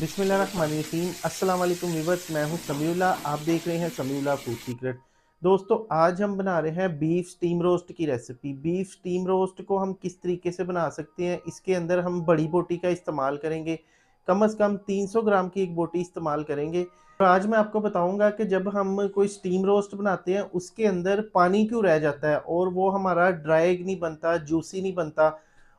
बिस्मिल्लाहिर्रहमानिर्रहीम। अस्सलाम वालेकुम व्यूअर्स, मैं हूं समीउल्लाह। आप देख रहे हैं समीउल्लाह फूड सीक्रेट। दोस्तों, आज हम बना रहे हैं बीफ स्टीम रोस्ट की रेसिपी। बीफ स्टीम रोस्ट को हम किस तरीके से बना सकते हैं, इसके अंदर हम बड़ी बोटी का इस्तेमाल करेंगे। कम से कम 300 ग्राम की एक बोटी इस्तेमाल करेंगे। और आज मैं आपको बताऊंगा कि जब हम कोई स्टीम रोस्ट बनाते हैं उसके अंदर पानी क्यों रह जाता है और वो हमारा ड्राई नहीं बनता, जूसी नहीं बनता,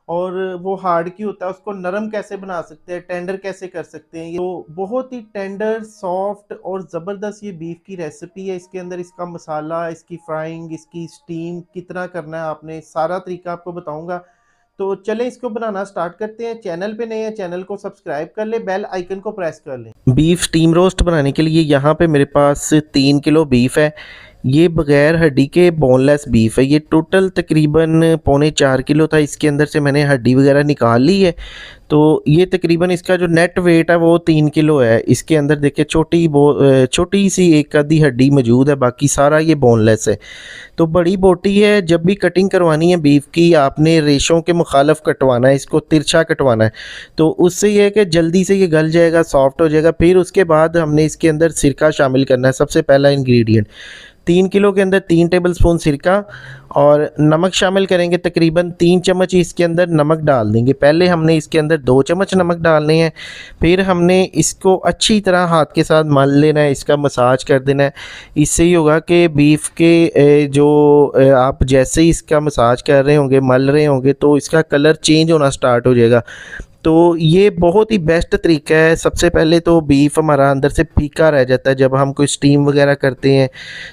और वो हार्ड क्यों होता है। उसको नरम कैसे बना सकते हैं, टेंडर कैसे कर सकते हैं। तो बहुत ही टेंडर, सॉफ्ट और ज़बरदस्त ये बीफ की रेसिपी है। इसके अंदर इसका मसाला, इसकी फ्राइंग, इसकी स्टीम कितना करना है, आपने सारा तरीका आपको बताऊंगा। तो चलें इसको बनाना स्टार्ट करते हैं। चैनल पे नए हैं, चैनल को सब्सक्राइब कर ले, बेल आइकन को प्रेस कर लें। बीफ स्टीम रोस्ट बनाने के लिए यहाँ पे मेरे पास 3 किलो बीफ है। ये बगैर हड्डी के बोनलेस बीफ है। ये टोटल तकरीबन 3.25 किलो था। इसके अंदर से मैंने हड्डी वगैरह निकाल ली है। तो ये तकरीबन इसका जो नेट वेट है वो 3 किलो है। इसके अंदर देखिए छोटी सी एक आधी हड्डी मौजूद है, बाकी सारा ये बोनलेस है। तो बड़ी बोटी है। जब भी कटिंग करवानी है बीफ की, आपने रेशों के मुखालफ कटवाना है, इसको तिरछा कटवाना है। तो उससे ये है कि जल्दी से ये गल जाएगा, सॉफ्ट हो जाएगा। फिर उसके बाद हमने इसके अंदर सिरका शामिल करना है। सबसे पहला इंग्रेडिएंट, 3 किलो के अंदर 3 टेबलस्पून सिरका और नमक शामिल करेंगे। तकरीबन 3 चम्मच इसके अंदर नमक डाल देंगे। पहले हमने इसके अंदर 2 चम्मच नमक डालने हैं। फिर हमने इसको अच्छी तरह हाथ के साथ मल लेना है, इसका मसाज कर देना है। इससे ही होगा कि बीफ के आप जैसे ही इसका मसाज कर रहे होंगे, मल रहे होंगे, तो इसका कलर चेंज होना स्टार्ट हो जाएगा। तो ये बहुत ही बेस्ट तरीका है। सबसे पहले तो बीफ हमारा अंदर से फीका रह जाता है, जब हम कोई स्टीम वगैरह करते हैं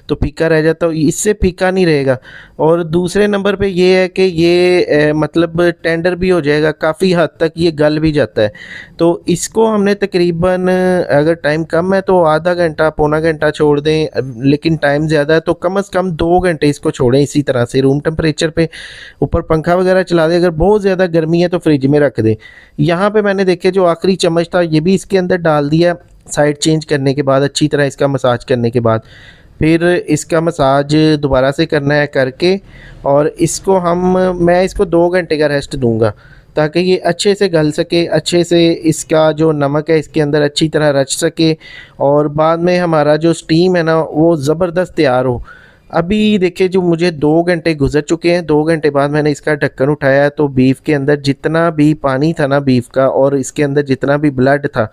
तो फीका रह जाता है, इससे फीका नहीं रहेगा। और दूसरे नंबर पे ये है कि ये मतलब टेंडर भी हो जाएगा, काफ़ी हद तक ये गल भी जाता है। तो इसको हमने तकरीबन, अगर टाइम कम है तो आधा घंटा पौना घंटा छोड़ दें, लेकिन टाइम ज़्यादा है तो कम से कम 2 घंटे इसको छोड़ें इसी तरह से रूम टेम्परेचर पे। ऊपर पंखा वगैरह चला दें। अगर बहुत ज़्यादा गर्मी है तो फ्रिज में रख दें। यहाँ पे मैंने देखे जो आखिरी चम्मच था ये भी इसके अंदर डाल दिया। साइड चेंज करने के बाद, अच्छी तरह इसका मसाज करने के बाद, फिर इसका मसाज दोबारा से करना है करके, और मैं इसको 2 घंटे का रेस्ट दूंगा ताकि ये अच्छे से गल सके, अच्छे से इसका जो नमक है इसके अंदर अच्छी तरह रच सके, और बाद में हमारा जो स्टीम है ना वो ज़बरदस्त तैयार हो। अभी देखिए जो मुझे 2 घंटे गुजर चुके हैं। 2 घंटे बाद मैंने इसका ढक्कन उठाया तो बीफ के अंदर जितना भी पानी था ना बीफ का, और इसके अंदर जितना भी ब्लड था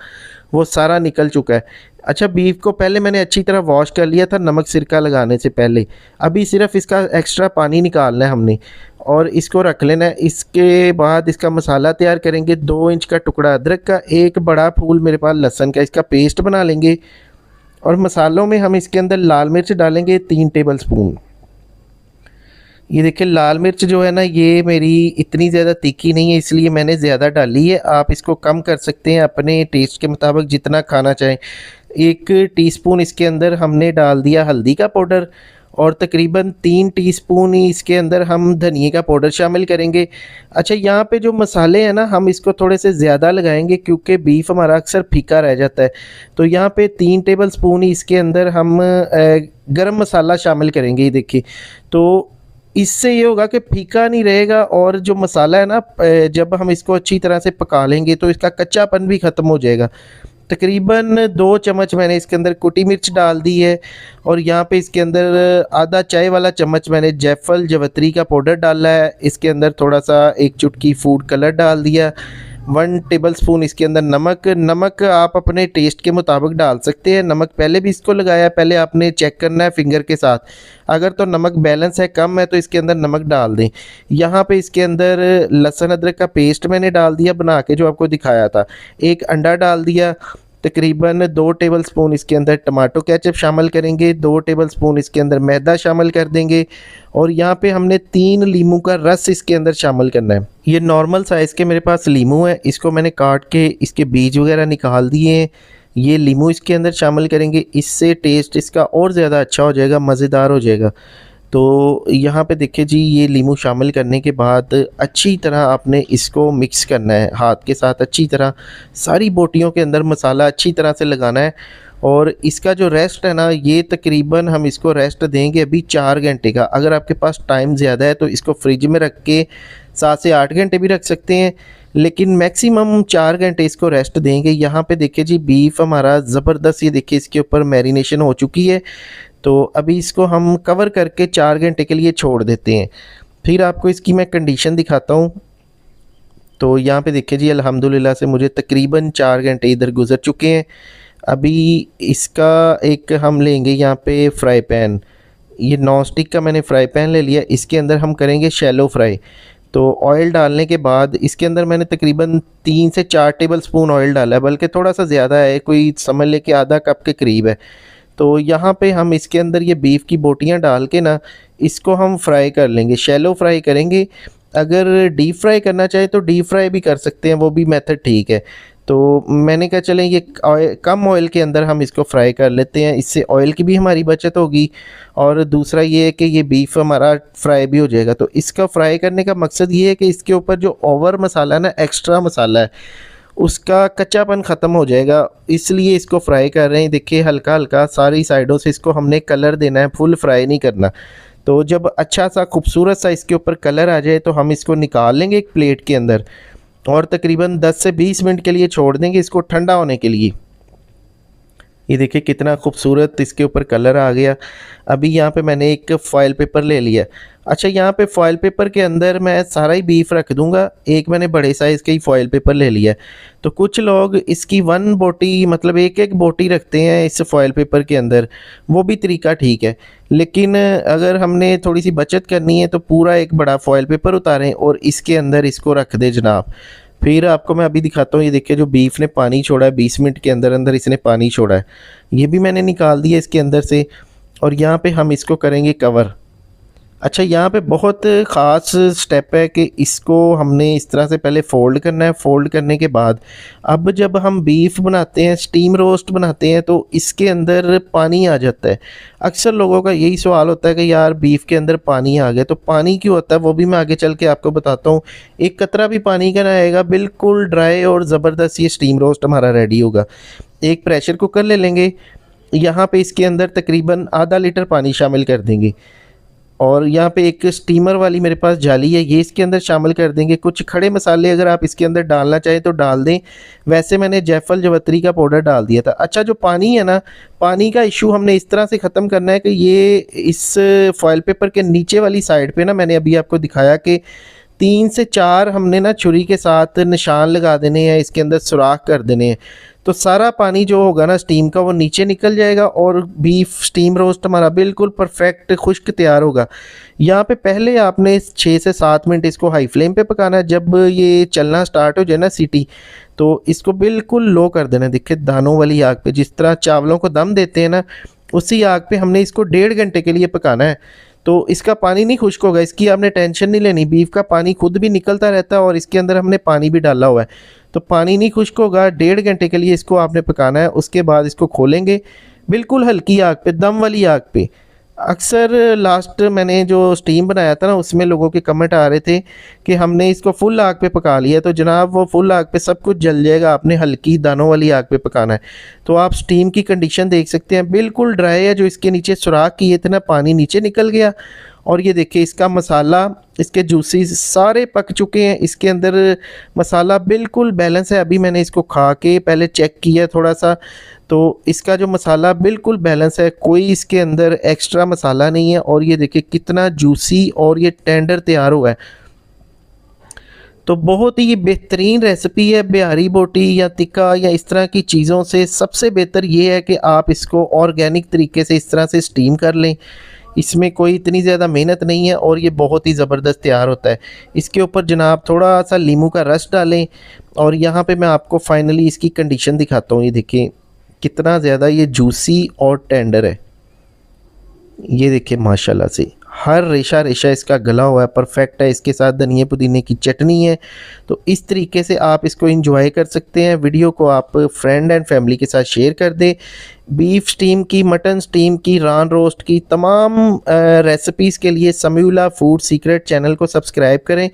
वो सारा निकल चुका है। अच्छा, बीफ को पहले मैंने अच्छी तरह वॉश कर लिया था नमक सिरका लगाने से पहले। अभी सिर्फ इसका एक्स्ट्रा पानी निकालना है हमने और इसको रख लेना है। इसके बाद इसका मसाला तैयार करेंगे। 2 इंच का टुकड़ा अदरक का, एक बड़ा फूल मेरे पास लहसुन का, इसका पेस्ट बना लेंगे। और मसालों में हम इसके अंदर लाल मिर्च डालेंगे 3 टेबलस्पून। ये देखिए लाल मिर्च जो है ना ये मेरी इतनी ज़्यादा तीखी नहीं है, इसलिए मैंने ज़्यादा डाली है। आप इसको कम कर सकते हैं अपने टेस्ट के मुताबिक, जितना खाना चाहें। 1 टीस्पून इसके अंदर हमने डाल दिया हल्दी का पाउडर, और तकरीबन 3 टीस्पून ही इसके अंदर हम धनिए का पाउडर शामिल करेंगे। अच्छा, यहाँ पे जो मसाले हैं ना हम इसको थोड़े से ज़्यादा लगाएंगे क्योंकि बीफ हमारा अक्सर फीका रह जाता है। तो यहाँ पे 3 टेबलस्पून ही इसके अंदर हम गरम मसाला शामिल करेंगे। ये देखिए, तो इससे ये होगा कि फीका नहीं रहेगा, और जो मसाला है ना जब हम इसको अच्छी तरह से पका लेंगे तो इसका कच्चापन भी ख़त्म हो जाएगा। तकरीबन 2 चम्मच मैंने इसके अंदर कुटी मिर्च डाल दी है, और यहाँ पे इसके अंदर आधा चाय वाला चम्मच मैंने जायफल जवित्री का पाउडर डाला है। इसके अंदर थोड़ा सा 1 चुटकी फूड कलर डाल दिया। 1 टेबलस्पून इसके अंदर नमक आप अपने टेस्ट के मुताबिक डाल सकते हैं। नमक पहले भी इसको लगाया, पहले आपने चेक करना है फिंगर के साथ। अगर तो नमक बैलेंस है, कम है, तो इसके अंदर नमक डाल दें। यहाँ पे इसके अंदर लहसुन अदरक का पेस्ट मैंने डाल दिया बना के, जो आपको दिखाया था। 1 अंडा डाल दिया। तकरीबन 2 टेबलस्पून इसके अंदर टमाटो केचप शामिल करेंगे। 2 टेबलस्पून इसके अंदर मैदा शामिल कर देंगे, और यहाँ पे हमने 3 लीमू का रस इसके अंदर शामिल करना है। ये नॉर्मल साइज़ के मेरे पास लीमू है, इसको मैंने काट के इसके बीज वगैरह निकाल दिए हैं। ये लीमू इसके अंदर शामिल करेंगे, इससे टेस्ट इसका और ज़्यादा अच्छा हो जाएगा, मज़ेदार हो जाएगा। तो यहाँ पे देखिए जी, ये लीमू शामिल करने के बाद अच्छी तरह आपने इसको मिक्स करना है हाथ के साथ। अच्छी तरह सारी बोटियों के अंदर मसाला अच्छी तरह से लगाना है। और इसका जो रेस्ट है ना, ये तकरीबन हम इसको रेस्ट देंगे अभी 4 घंटे का। अगर आपके पास टाइम ज़्यादा है तो इसको फ्रिज में रख के 7 से 8 घंटे भी रख सकते हैं, लेकिन मैक्सिमम 4 घंटे इसको रेस्ट देंगे। यहाँ पे देखिए जी बीफ हमारा ज़बरदस्त, ये देखिए इसके ऊपर मैरिनेशन हो चुकी है। तो अभी इसको हम कवर करके 4 घंटे के लिए छोड़ देते हैं। फिर आपको इसकी मैं कंडीशन दिखाता हूँ। तो यहाँ पे देखिए जी अल्हम्दुलिल्लाह से मुझे तकरीबन 4 घंटे इधर गुजर चुके हैं। अभी इसका एक हम लेंगे यहाँ पे फ्राई पैन, ये नॉन स्टिक का मैंने फ्राई पैन ले लिया। इसके अंदर हम करेंगे शैलो फ्राई। तो ऑयल डालने के बाद इसके अंदर मैंने तकरीबन 3 से 4 टेबल स्पून ऑयल डाला है, बल्कि थोड़ा सा ज़्यादा है, कोई समझ ले कि आधा कप के करीब है। तो यहाँ पे हम इसके अंदर ये बीफ की बोटियाँ डाल के ना इसको हम फ्राई कर लेंगे, शैलो फ्राई करेंगे। अगर डीप फ्राई करना चाहे तो डीप फ्राई भी कर सकते हैं, वो भी मेथड ठीक है। तो मैंने कहा चलें ये कम ऑयल के अंदर हम इसको फ्राई कर लेते हैं, इससे ऑयल की भी हमारी बचत होगी और दूसरा ये है कि ये बीफ हमारा फ्राई भी हो जाएगा। तो इसका फ्राई करने का मकसद ये है कि इसके ऊपर जो ओवर मसाला है ना, एक्स्ट्रा मसाला है, उसका कच्चापन ख़त्म हो जाएगा, इसलिए इसको फ्राई कर रहे हैं। देखिए हल्का हल्का सारी साइडों से इसको हमने कलर देना है, फुल फ्राई नहीं करना। तो जब अच्छा सा खूबसूरत सा इसके ऊपर कलर आ जाए तो हम इसको निकाल लेंगे एक प्लेट के अंदर और तकरीबन 10 से 20 मिनट के लिए छोड़ देंगे इसको ठंडा होने के लिए। ये देखिए कितना खूबसूरत इसके ऊपर कलर आ गया। अभी यहाँ पे मैंने एक फॉयल पेपर ले लिया। अच्छा, यहाँ पे फॉयल पेपर के अंदर मैं सारा ही बीफ रख दूंगा। एक मैंने बड़े साइज़ का ही फॉयल पेपर ले लिया। तो कुछ लोग इसकी 1 बोटी मतलब एक एक बोटी रखते हैं इस फॉयल पेपर के अंदर, वो भी तरीका ठीक है। लेकिन अगर हमने थोड़ी सी बचत करनी है तो पूरा एक बड़ा फॉयल पेपर उतारें और इसके अंदर इसको रख दें जनाब। फिर आपको मैं अभी दिखाता हूँ। ये देखिए जो बीफ ने पानी छोड़ा है, 20 मिनट के अंदर अंदर इसने पानी छोड़ा है, ये भी मैंने निकाल दिया इसके अंदर से। और यहाँ पे हम इसको करेंगे कवर। अच्छा, यहाँ पे बहुत ख़ास स्टेप है कि इसको हमने इस तरह से पहले फ़ोल्ड करना है। फ़ोल्ड करने के बाद अब जब हम बीफ बनाते हैं, स्टीम रोस्ट बनाते हैं, तो इसके अंदर पानी आ जाता है। अक्सर लोगों का यही सवाल होता है कि यार बीफ के अंदर पानी आ गया, तो पानी क्यों होता है वो भी मैं आगे चल के आपको बताता हूँ। एक कतरा भी पानी का ना आएगा, बिल्कुल ड्राई और ज़बरदस्त ये स्टीम रोस्ट हमारा रेडी होगा। एक प्रेशर कुकर ले लेंगे, यहाँ पे इसके अंदर तकरीबन आधा लीटर पानी शामिल कर देंगे और यहाँ पे एक स्टीमर वाली मेरे पास जाली है, ये इसके अंदर शामिल कर देंगे। कुछ खड़े मसाले अगर आप इसके अंदर डालना चाहें तो डाल दें, वैसे मैंने जायफल जवत्री का पाउडर डाल दिया था। अच्छा, जो पानी है ना, पानी का इशू हमने इस तरह से ख़त्म करना है कि ये इस फॉयल पेपर के नीचे वाली साइड पे ना, मैंने अभी आपको दिखाया कि 3 से 4 हमने ना छुरी के साथ निशान लगा देने हैं, इसके अंदर सुराख कर देने हैं। तो सारा पानी जो होगा ना स्टीम का वो नीचे निकल जाएगा और बीफ स्टीम रोस्ट हमारा बिल्कुल परफेक्ट खुश्क तैयार होगा। यहाँ पे पहले आपने 6 से 7 मिनट इसको हाई फ्लेम पे पकाना है। जब ये चलना स्टार्ट हो जाए ना सीटी, तो इसको बिल्कुल लो कर देना। देखिए दानों वाली आग पे जिस तरह चावलों को दम देते हैं ना, उसी आग पे हमने इसको 1.5 घंटे के लिए पकाना है। तो इसका पानी नहीं खुश्क होगा, इसकी आपने टेंशन नहीं लेनी। बीफ का पानी खुद भी निकलता रहता है और इसके अंदर हमने पानी भी डाला हुआ है, तो पानी नहीं खुश्क होगा। 1.5 घंटे के लिए इसको आपने पकाना है। उसके बाद इसको खोलेंगे बिल्कुल हल्की आग पे, दम वाली आग पे। अक्सर लास्ट मैंने जो स्टीम बनाया था ना, उसमें लोगों के कमेंट आ रहे थे कि हमने इसको फुल आग पे पका लिया। तो जनाब वो फुल आग पे सब कुछ जल जाएगा, आपने हल्की दानों वाली आग पे पकाना है। तो आप स्टीम की कंडीशन देख सकते हैं, बिल्कुल ड्राई है। जो इसके नीचे सुराख किए थे ना, पानी नीचे निकल गया। और ये देखिए इसका मसाला, इसके जूसीज सारे पक चुके हैं। इसके अंदर मसाला बिल्कुल बैलेंस है। अभी मैंने इसको खा के पहले चेक किया थोड़ा सा, तो इसका जो मसाला बिल्कुल बैलेंस है, कोई इसके अंदर एक्स्ट्रा मसाला नहीं है। और ये देखिए कितना जूसी और ये टेंडर तैयार हुआ है। तो बहुत ही बेहतरीन रेसिपी है। बिहारी बोटी या टिक्का या इस तरह की चीज़ों से सबसे बेहतर ये है कि आप इसको ऑर्गेनिक तरीके से इस तरह से स्टीम कर लें। इसमें कोई इतनी ज़्यादा मेहनत नहीं है और ये बहुत ही ज़बरदस्त तैयार होता है। इसके ऊपर जनाब थोड़ा सा नींबू का रस डालें। और यहाँ पे मैं आपको फाइनली इसकी कंडीशन दिखाता हूँ। ये देखिए कितना ज़्यादा ये जूसी और टेंडर है। ये देखिए माशाल्लाह से हर रेशा रेशा इसका गला हुआ है, परफेक्ट है। इसके साथ धनिया पुदीने की चटनी है। तो इस तरीके से आप इसको एंजॉय कर सकते हैं। वीडियो को आप फ्रेंड एंड फैमिली के साथ शेयर कर दें। बीफ स्टीम की, मटन स्टीम की, रान रोस्ट की तमाम रेसिपीज़ के लिए समीउल्लाह फूड सीक्रेट चैनल को सब्सक्राइब करें।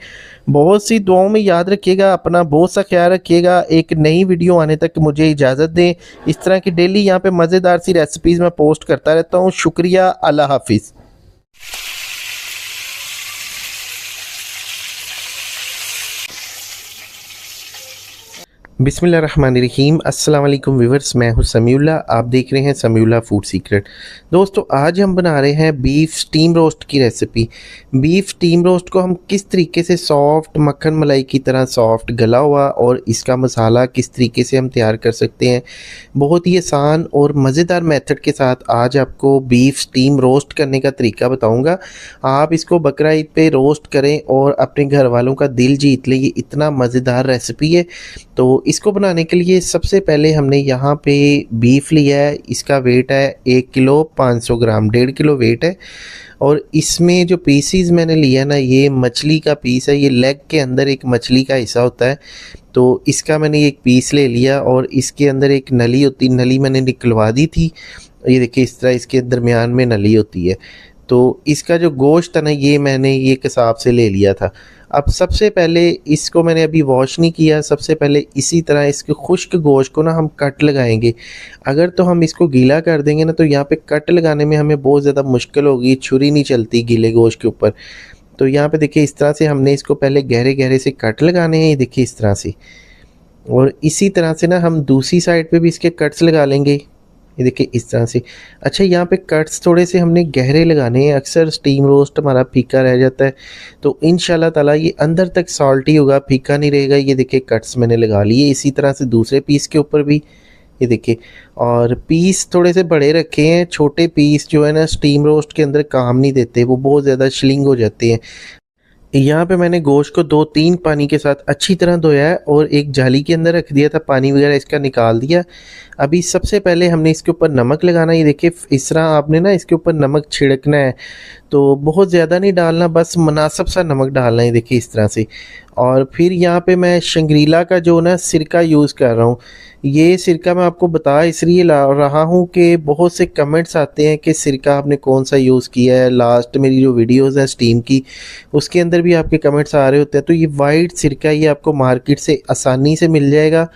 बहुत सी दुआओं में याद रखिएगा, अपना बहुत सा ख्याल रखिएगा। एक नई वीडियो आने तक मुझे इजाज़त दें। इस तरह की डेली यहाँ पे मज़ेदार सी रेसिपीज़ मैं पोस्ट करता रहता हूँ। शुक्रिया, अल्लाह हाफिज़। बिस्मिल्लाहिर्रहमानिर्रहीम। अस्सलाम वालेकुम व्यूअर्स, मैं हूं समीउल्लाह, आप देख रहे हैं समीउल्लाह फूड सीक्रेट। दोस्तों, आज हम बना रहे हैं बीफ स्टीम रोस्ट की रेसिपी। बीफ स्टीम रोस्ट को हम किस तरीके से सॉफ्ट मक्खन मलाई की तरह सॉफ्ट गला हुआ और इसका मसाला किस तरीके से हम तैयार कर सकते हैं, बहुत ही आसान और मज़ेदार मेथड के साथ आज आपको बीफ स्टीम रोस्ट करने का तरीका बताऊँगा। आप इसको बकरा ईद पे रोस्ट करें और अपने घर वालों का दिल जीत लें, ये इतना मज़ेदार रेसिपी है। तो इसको बनाने के लिए सबसे पहले हमने यहाँ पे बीफ लिया है, इसका वेट है 1 किलो 500 ग्राम, 1.5 किलो वेट है। और इसमें जो पीसीज मैंने लिया ना, ये मछली का पीस है, ये लेग के अंदर एक मछली का हिस्सा होता है। तो इसका मैंने एक पीस ले लिया और इसके अंदर एक नली होती, नली मैंने निकलवा दी थी। ये देखिए इस तरह इसके दरमियान में नली होती है। तो इसका जो गोश्त है ना, ये मैंने ये कसाब से ले लिया था। अब सबसे पहले इसको मैंने अभी वॉश नहीं किया, सबसे पहले इसी तरह इसके खुश्क गोश्त को ना हम कट लगाएंगे। अगर तो हम इसको गीला कर देंगे ना, तो यहाँ पे कट लगाने में हमें बहुत ज़्यादा मुश्किल होगी, छुरी नहीं चलती गीले गोश्त के ऊपर। तो यहाँ पे देखिए इस तरह से हमने इसको पहले गहरे गहरे से कट लगाने हैं, ये देखिए इस तरह से। और इसी तरह से ना हम दूसरी साइड पे भी इसके कट्स लगा लेंगे, ये देखिए इस तरह से। अच्छा, यहाँ पे कट्स थोड़े से हमने गहरे लगाने हैं, अक्सर स्टीम रोस्ट हमारा फीका रह जाता है, तो इंशाल्लाह ताला ये अंदर तक सॉल्टी होगा, फीका नहीं रहेगा। ये देखिए कट्स मैंने लगा लिए, इसी तरह से दूसरे पीस के ऊपर भी, ये देखिए। और पीस थोड़े से बड़े रखे हैं, छोटे पीस जो है ना स्टीम रोस्ट के अंदर काम नहीं देते, वो बहुत ज़्यादा श्लिंग हो जाते हैं। यहाँ पे मैंने गोश्त को 2-3 पानी के साथ अच्छी तरह धोया है और एक जाली के अंदर रख दिया था, पानी वगैरह इसका निकाल दिया। अभी सबसे पहले हमने इसके ऊपर नमक लगाना है, ये देखिए इस तरह आपने ना इसके ऊपर नमक छिड़कना है। तो बहुत ज़्यादा नहीं डालना, बस मुनासिब सा नमक डालना है, देखिए इस तरह से। और फिर यहाँ पे मैं शंग्रीला का जो ना सिरका यूज़ कर रहा हूँ। ये सिरका मैं आपको बता इसलिए ला रहा हूँ कि बहुत से कमेंट्स आते हैं कि सिरका आपने कौन सा यूज़ किया है। लास्ट मेरी जो वीडियोज़ हैं स्टीम की, उसके अंदर भी आपके कमेंट्स आ रहे होते हैं। तो ये वाइट सिरका ये आपको मार्केट से आसानी से मिल जाएगा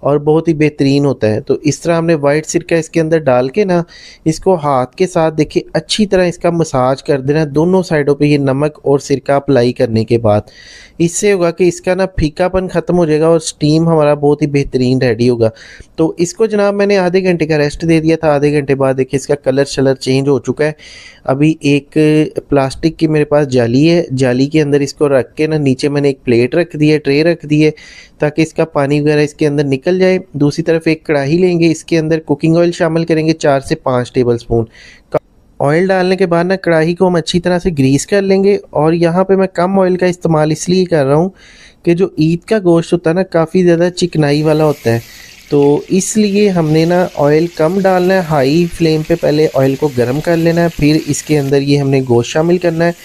और बहुत ही बेहतरीन होता है। तो इस तरह हमने वाइट सिरका इसके अंदर डाल के ना, इसको हाथ के साथ देखिए अच्छी तरह इसका मसाज कर देना दोनों साइडों पे, ये नमक और सिरका अप्लाई करने के बाद। इससे होगा कि इसका ना फीकापन ख़त्म हो जाएगा और स्टीम हमारा बहुत ही बेहतरीन रेडी होगा। तो इसको जनाब मैंने आधे घंटे का रेस्ट दे दिया था। आधे घंटे बाद देखिए इसका कलर शलर चेंज हो चुका है। अभी एक प्लास्टिक की मेरे पास जाली है, जाली के अंदर इसको रख के ना नीचे मैंने एक प्लेट रख दी है, ट्रे रख दी है, ताकि इसका पानी वगैरह इसके अंदर निकल जाए। दूसरी तरफ एक कढ़ाई लेंगे, इसके अंदर कुकिंग ऑयल शामिल करेंगे 4 से 5 टेबल स्पून। ऑयल डालने के बाद ना कढ़ाई को हम अच्छी तरह से ग्रीस कर लेंगे। और यहाँ पे मैं कम ऑयल का इस्तेमाल इसलिए कर रहा हूँ कि जो ईद का गोश्त होता है ना, काफ़ी ज़्यादा चिकनाई वाला होता है, तो इसलिए हमने ना ऑयल कम डालना है। हाई फ्लेम पे पहले ऑयल को गर्म कर लेना है, फिर इसके अंदर ये हमने गोश्त शामिल करना है।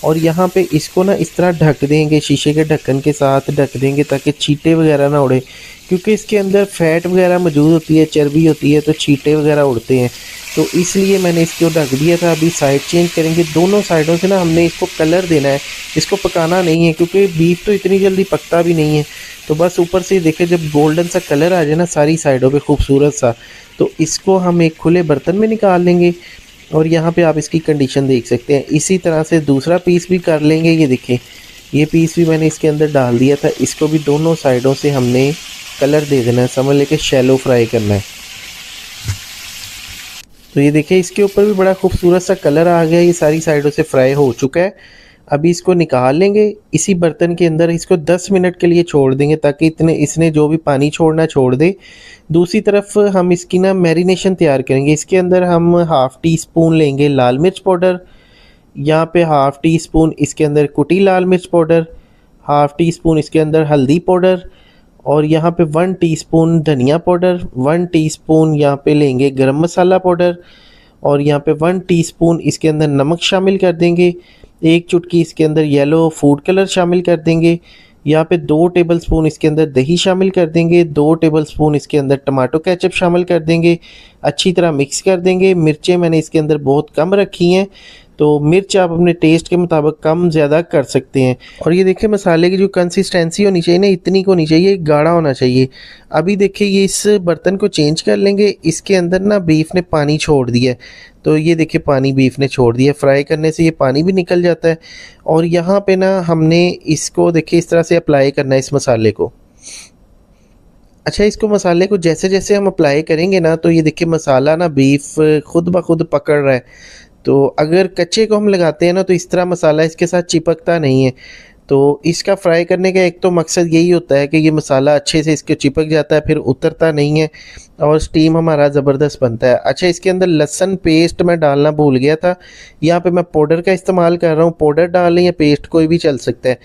और यहाँ पे इसको ना इस तरह ढक देंगे, शीशे के ढक्कन के साथ ढक देंगे ताकि छींटे वगैरह ना उड़े, क्योंकि इसके अंदर फैट वगैरह मौजूद होती है, चर्बी होती है, तो छींटे वगैरह उड़ते हैं। तो इसलिए मैंने इसको ढक दिया था। अभी साइड चेंज करेंगे, दोनों साइडों से ना हमने इसको कलर देना है, इसको पकाना नहीं है, क्योंकि बीफ तो इतनी जल्दी पकता भी नहीं है। तो बस ऊपर से देखे जब गोल्डन सा कलर आ जाए ना सारी साइडों पे खूबसूरत सा, तो इसको हम एक खुले बर्तन में निकाल लेंगे। और यहाँ पे आप इसकी कंडीशन देख सकते हैं। इसी तरह से दूसरा पीस भी कर लेंगे, ये देखिए ये पीस भी मैंने इसके अंदर डाल दिया था। इसको भी दोनों साइडों से हमने कलर दे देना है, समझ लेके शैलो फ्राई करना है। तो ये देखिए इसके ऊपर भी बड़ा खूबसूरत सा कलर आ गया, ये सारी साइडों से फ्राई हो चुका है। अभी इसको निकाल लेंगे, इसी बर्तन के अंदर इसको 10 मिनट के लिए छोड़ देंगे ताकि इसने जो भी पानी छोड़ना छोड़ दे। दूसरी तरफ हम इसकी ना मैरिनेशन तैयार करेंगे। इसके अंदर हम हाफ़ टी स्पून लेंगे लाल मिर्च पाउडर, यहाँ पे हाफ़ टी स्पून इसके अंदर कुटी लाल मिर्च पाउडर, हाफ़ टी स्पून इसके अंदर हल्दी पाउडर, और यहाँ पे 1 टीस्पून धनिया पाउडर, 1 टीस्पून यहाँ पे लेंगे गरम मसाला पाउडर, और यहाँ पे 1 टीस्पून इसके अंदर नमक शामिल कर देंगे। 1 चुटकी इसके अंदर येलो फूड कलर शामिल कर देंगे। यहाँ पे 2 टेबलस्पून इसके अंदर दही शामिल कर देंगे। 2 टेबलस्पून इसके अंदर टमाटो केचप शामिल कर देंगे। अच्छी तरह मिक्स कर देंगे। मिर्चें मैंने इसके अंदर बहुत कम रखी हैं, तो मिर्च आप अपने टेस्ट के मुताबिक कम ज़्यादा कर सकते हैं। और ये देखिए मसाले की जो कंसिस्टेंसी होनी चाहिए ना, इतनी को होनी चाहिए, गाढ़ा होना चाहिए। अभी देखिए ये इस बर्तन को चेंज कर लेंगे। इसके अंदर ना बीफ ने पानी छोड़ दिया है, तो ये देखिए पानी बीफ ने छोड़ दिया। फ्राई करने से ये पानी भी निकल जाता है। और यहाँ पे ना हमने इसको देखिए इस तरह से अप्लाई करना है इस मसाले को। अच्छा, इसको मसाले को जैसे जैसे हम अप्लाई करेंगे ना, तो ये देखिए मसाला ना बीफ खुद ब खुद पकड़ रहा है। तो अगर कच्चे को हम लगाते हैं ना, तो इस तरह मसाला इसके साथ चिपकता नहीं है। तो इसका फ्राई करने का एक तो मकसद यही होता है कि ये मसाला अच्छे से इसके चिपक जाता है, फिर उतरता नहीं है और स्टीम हमारा ज़बरदस्त बनता है। अच्छा, इसके अंदर लहसुन पेस्ट मैं डालना भूल गया था। यहाँ पे मैं पाउडर का इस्तेमाल कर रहा हूँ, पाउडर डाल लें या पेस्ट कोई भी चल सकता है।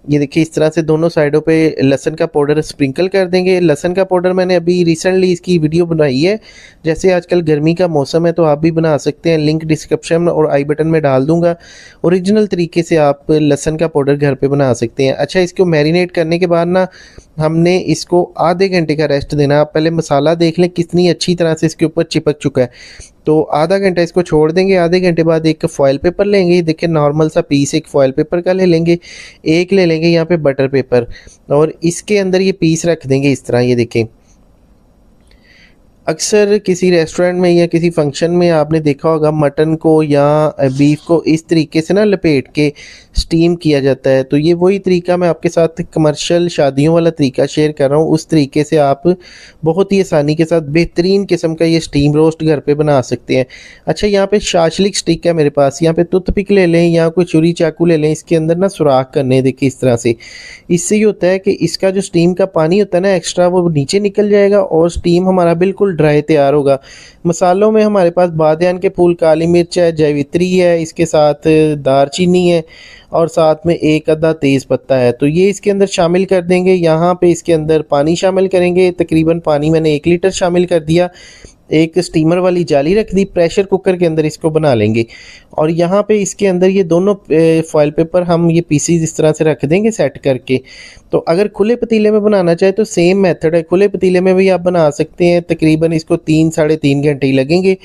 ये देखिए इस तरह से दोनों साइडों पे लहसुन का पाउडर स्प्रिंकल कर देंगे। लहसुन का पाउडर मैंने अभी रिसेंटली इसकी वीडियो बनाई है। जैसे आजकल गर्मी का मौसम है तो आप भी बना सकते हैं, लिंक डिस्क्रिप्शन और आई बटन में डाल दूंगा। ओरिजिनल तरीके से आप लहसुन का पाउडर घर पे बना सकते हैं। अच्छा, इसको मैरिनेट करने के बाद ना हमने इसको आधे घंटे का रेस्ट देना। आप पहले मसाला देख लें कितनी अच्छी तरह से इसके ऊपर चिपक चुका है। तो आधा घंटा इसको छोड़ देंगे। आधे घंटे बाद एक फॉयल पेपर लेंगे, देखिए नॉर्मल सा पीस एक फॉयल पेपर का ले लेंगे। एक ले लेंगे यहाँ पे बटर पेपर और इसके अंदर ये पीस रख देंगे इस तरह। ये देखें अक्सर किसी रेस्टोरेंट में या किसी फंक्शन में आपने देखा होगा मटन को या बीफ को इस तरीके से ना लपेट के स्टीम किया जाता है। तो ये वही तरीका मैं आपके साथ कमर्शियल शादियों वाला तरीका शेयर कर रहा हूँ। उस तरीके से आप बहुत ही आसानी के साथ बेहतरीन किस्म का ये स्टीम रोस्ट घर पे बना सकते हैं। अच्छा, यहाँ पे शाशलिक स्टिक है मेरे पास, यहाँ पे टूथपिक ले लें या कोई छुरी चाकू ले लें। इसके अंदर ना सुराख करने देखिए इस तरह से। इससे ये होता है कि इसका जो स्टीम का पानी होता है ना एक्स्ट्रा, वो नीचे निकल जाएगा और स्टीम हमारा बिल्कुल ड्राई तैयार होगा। मसालों में हमारे पास बादयान के फूल, काली मिर्च है, जैवित्री है, इसके साथ दारचीनी है और साथ में एक आधा तेज़ पत्ता है। तो ये इसके अंदर शामिल कर देंगे। यहाँ पे इसके अंदर पानी शामिल करेंगे। तकरीबन पानी मैंने 1 लीटर शामिल कर दिया। एक स्टीमर वाली जाली रख दी, प्रेशर कुकर के अंदर इसको बना लेंगे। और यहाँ पे इसके अंदर ये दोनों फॉयल पेपर हम ये पीसीज इस तरह से रख देंगे सेट करके। तो अगर खुले पतीले में बनाना चाहे तो सेम मेथड है, खुले पतीले में भी आप बना सकते हैं। तकरीबन इसको 3 साढ़े 3 घंटे ही लगेंगे।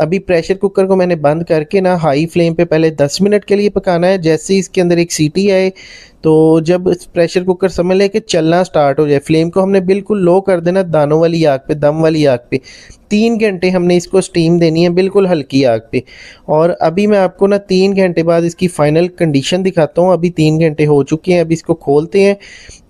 अभी प्रेशर कुकर को मैंने बंद करके ना हाई फ्लेम पे पहले 10 मिनट के लिए पकाना है। जैसे ही इसके अंदर एक सीटी आए, तो जब प्रेशर कुकर समझ लें कि चलना स्टार्ट हो जाए, फ्लेम को हमने बिल्कुल लो कर देना, दानों वाली आग पे, दम वाली आग पे। 3 घंटे हमने इसको स्टीम देनी है बिल्कुल हल्की आग पे। और अभी मैं आपको ना 3 घंटे बाद इसकी फाइनल कंडीशन दिखाता हूँ। अभी 3 घंटे हो चुके हैं। अभी इसको खोलते हैं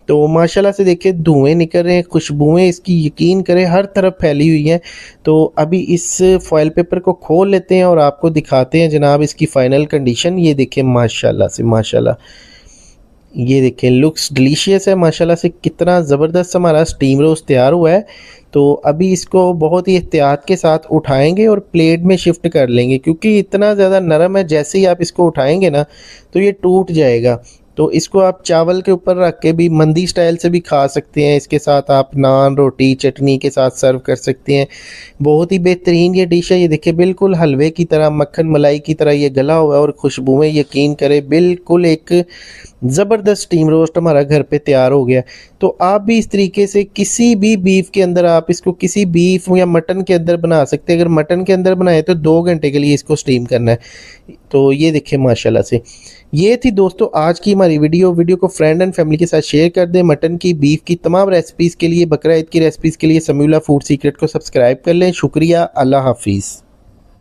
तो माशाल्लाह से देखिए धुएं निकल रहे हैं, खुशबुएं इसकी यकीन करें हर तरफ फैली हुई हैं। तो अभी इस फॉयल पेपर को खोल लेते हैं और आपको दिखाते हैं जनाब इसकी फ़ाइनल कंडीशन। ये देखिए माशाल्लाह से माशाल्लाह, ये देखें लुक्स डिलीशियस है माशाल्लाह से। कितना ज़बरदस्त हमारा स्टीम रोस्ट तैयार हुआ है। तो अभी इसको बहुत ही एहतियात के साथ उठाएंगे और प्लेट में शिफ्ट कर लेंगे, क्योंकि इतना ज़्यादा नरम है। जैसे ही आप इसको उठाएंगे ना तो ये टूट जाएगा। तो इसको आप चावल के ऊपर रख के भी मंदी स्टाइल से भी खा सकते हैं। इसके साथ आप नान, रोटी, चटनी के साथ सर्व कर सकते हैं। बहुत ही बेहतरीन ये डिश है। ये देखिए बिल्कुल हलवे की तरह, मक्खन मलाई की तरह ये गला हुआ है और खुशबुएं यकीन करें बिल्कुल एक ज़बरदस्त स्टीम रोस्ट हमारा घर पे तैयार हो गया। तो आप भी इस तरीके से किसी भी बीफ के अंदर, आप इसको किसी बीफ या मटन के अंदर बना सकते हैं। अगर मटन के अंदर बनाए तो 2 घंटे के लिए इसको स्टीम करना है। तो ये देखिए माशाल्लाह से। ये थी दोस्तों आज की हमारी वीडियो को फ्रेंड एंड फैमिली के साथ शेयर कर दें। मटन की, बीफ की तमाम रेसिपीज़ के लिए, बकरा ईद की रेसिपीज़ के लिए समीउल्लाह फूड सीक्रेट को सब्सक्राइब कर लें। शुक्रिया, अल्लाह हाफिज़।